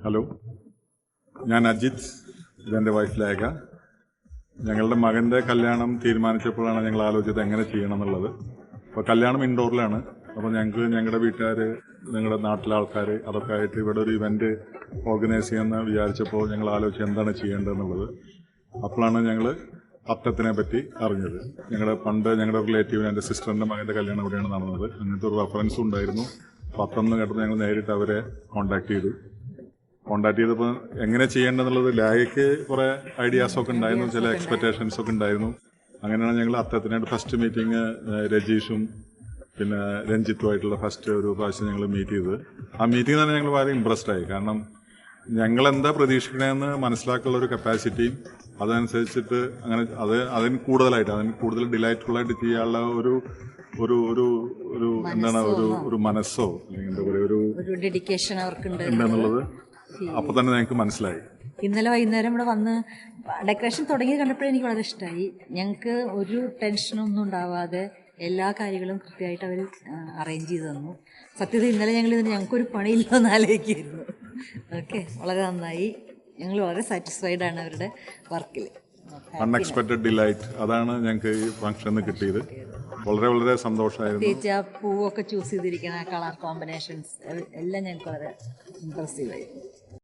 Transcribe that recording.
Hello, ഞാൻ അജിത്, ഇതെൻ്റെ wife Lekha. ഞങ്ങളുടെ മകൻ്റെ കല്യാണം തീരുമാനിച്ചപ്പോഴാണ് ഞങ്ങൾ ആലോചിച്ചത് എങ്ങനെ ചെയ്യണം എന്നുള്ളത്. അപ്പോൾ കല്യാണം ഇൻഡോറിലാണ്. അപ്പോൾ ഞങ്ങൾക്ക് ഞങ്ങളുടെ വീട്ടുകാർ, ഞങ്ങളുടെ നാട്ടിലെ ആൾക്കാർ അതൊക്കെ ആയിട്ട് ഇവിടെ ഒരു ഇവൻറ്റ് ഓർഗനൈസ് ചെയ്യുമെന്ന് വിചാരിച്ചപ്പോൾ ഞങ്ങൾ ആലോചിച്ച് എന്താണ് ചെയ്യേണ്ടതെന്നുള്ളത്. അപ്പോഴാണ് ഞങ്ങൾ അത്തത്തിനെ പറ്റി അറിഞ്ഞത്. ഞങ്ങളുടെ റിലേറ്റീവിന്, എൻ്റെ സിസ്റ്ററിൻ്റെ മകൻ്റെ കല്യാണം ഇവിടെയാണ് നടന്നത്. അങ്ങനത്തെ ഒരു റെഫറൻസ് ഉണ്ടായിരുന്നു. അപ്പോൾ അത്തം എന്ന് കേട്ടപ്പോൾ ഞങ്ങൾ നേരിട്ട് അവരെ കോൺടാക്ട് ചെയ്തപ്പോൾ എങ്ങനെ ചെയ്യേണ്ടതെന്നുള്ളത് ലേഖയ്ക്ക് കുറേ ഐഡിയാസൊക്കെ ഉണ്ടായിരുന്നു, ചില എക്സ്പെക്റ്റേഷൻസൊക്കെ ഉണ്ടായിരുന്നു. അങ്ങനെയാണ് ഞങ്ങൾ അത്തത്തിനായിട്ട് ഫസ്റ്റ് മീറ്റിംഗ് രജീഷും പിന്നെ രഞ്ജിത്തുമായിട്ടുള്ള ഫസ്റ്റ് ഒരു പ്രാവശ്യം ഞങ്ങൾ മീറ്റ് ചെയ്തത്. ആ മീറ്റിംഗ് തന്നെ ഞങ്ങൾ വളരെ ഇമ്പ്രസ്ഡ് ആയി. കാരണം ഞങ്ങളെന്താ പ്രതീക്ഷിക്കണമെന്ന് മനസ്സിലാക്കാനുള്ള ഒരു കപ്പാസിറ്റിയും അതനുസരിച്ചിട്ട് അതിന് കൂടുതൽ ഡിലൈറ്റ്ഫുള്ളായിട്ട് ചെയ്യാനുള്ള ഒരു മനസ്സോ അല്ലെങ്കിൽ എന്താ പറയുക ഒരു ഡെഡിക്കേഷൻ അവർക്കുണ്ട് എന്നുള്ളത് അപ്പോൾ തന്നെ ഞങ്ങൾക്ക് മനസ്സിലായി. ഇന്നലെ വൈകുന്നേരം ഇവിടെ വന്ന് ഡെക്കറേഷൻ തുടങ്ങി കണ്ടപ്പോഴേ എനിക്ക് വളരെ ഇഷ്ടമായി. ഞങ്ങൾക്ക് ഒരു ടെൻഷനൊന്നും ഉണ്ടാവാതെ എല്ലാ കാര്യങ്ങളും കൃത്യമായിട്ട് അവർ അറേഞ്ച് ചെയ്ത് തന്നു. സത്യത്തിൽ ഇന്നലെ ഞങ്ങൾക്കൊരു പണിയില്ലെന്ന് ആലോചിക്കുമായിരുന്നു. ഓക്കെ, വളരെ നന്നായി. ഞങ്ങൾ വളരെ സാറ്റിസ്ഫൈഡ് ആണ് അവരുടെ വർക്കിൽ. അൺഎക്സ്പെക്റ്റഡ് ഡിലൈറ്റ്, അതാണ് ഞങ്ങൾക്ക് ഈ ഫംഗ്ഷനിൽ കിട്ടിയത്. വളരെ വളരെ സന്തോഷമായിരുന്നു. പ്രത്യേകിച്ച് ആ പൂവൊക്കെ ചൂസ് ചെയ്തിരിക്കുന്ന കളർ കോമ്പിനേഷൻസ് എല്ലാം ഞങ്ങൾക്ക് വളരെ ഇമ്പ്രസീവായി.